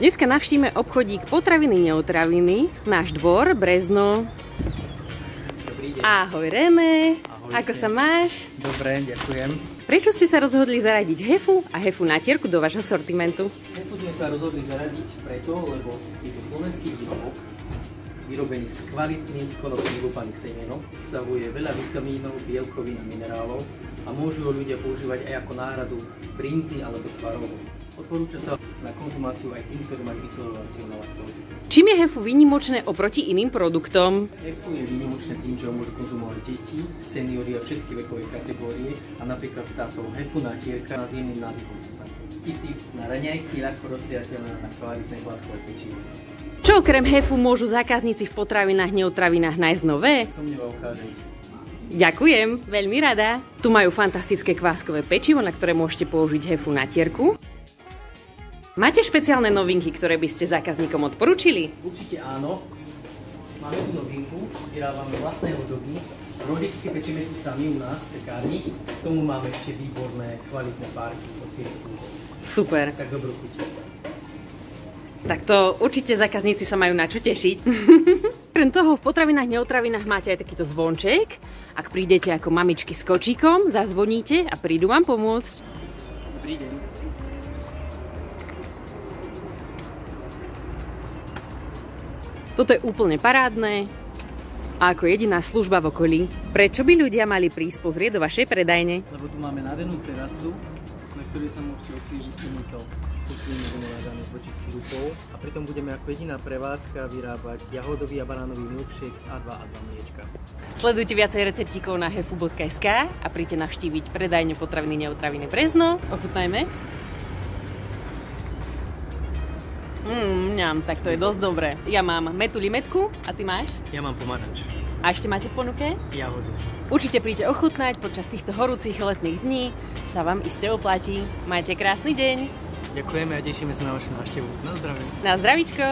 Dneska navštívime obchodík Potraviny neotraviny, náš dvor, Brezno. Dobrý deň. Ahoj René, Ahojte. Ako sa máš? Dobre, ďakujem. Prečo ste sa rozhodli zaradiť Hefu a Hefu natierku do vášho sortimentu? Hefu sme sa rozhodli zaradiť preto, lebo je to slovenský výrobok, vyrobený z kvalitných konopných lúpaných semienok, obsahuje veľa vitamínov, bielkovín a minerálov a môžu ho ľudia používať aj ako náhradu brinzy alebo tvarov. Odporúča sa na konzumáciu aj tým, ktorí majú intoleráciu na laktózu. Čím je Hefu výnimočné oproti iným produktom? Hefu je výnimočné tým, že ho môžu konzumovať deti, seniori a všetky vekové kategórie a napríklad táto Hefu natierka s iným návykom cesta. Typ na raňajky, ľahko rozstriateľné na kvalitné kváskové pečivo. Čo okrem Hefu môžu zákazníci v potravinách neotravinách nájsť nové? Som mňa ukážem. Ďakujem, veľmi rada. Tu majú fantastické kváskové pečivo, na ktoré môžete použiť Hefu natierku. Máte špeciálne novinky, ktoré by ste zákazníkom odporúčili? Určite áno. Máme tu novinku, vyrábame vlastné hotdogy. Rohlíky si pečeme tu sami u nás v pekárni. K tomu máme ešte výborné, kvalitné párky od firmy. Super. Tak dobrú chuť. Tak to určite zákazníci sa majú na čo tešiť. Okrem toho v potravinách neotravinách máte aj takýto zvonček. Ak prídete ako mamičky s kočíkom, zazvoníte a prídu vám pomôcť. Dobrý deň. Toto je úplne parádne a ako jediná služba v okolí. Prečo by ľudia mali prísť pozrieť do vašej predajne? Lebo tu máme nádhernú terasu, na ktorej sa môžete osviežiť týmito tučnými vinovážami z vlčích sirupov a pritom budeme ako jediná prevádzka vyrábať jahodový a banánový milkshake z A2 a 2 mliečka. Sledujte viacej receptíkov na hefu.sk a príďte navštíviť predajňu potraviny neotraviny Brezno. Ochutnajme. Tak to je dosť dobré. Ja mám metu limetku a ty máš? Ja mám pomaranč. A ešte máte v ponuke? Jahodu. Určite príďte ochutnať, počas týchto horúcich letných dní sa vám iste oplatí. Majte krásny deň. Ďakujeme a tešíme sa na vašu návštevu. Na zdravie. Na zdravíčko.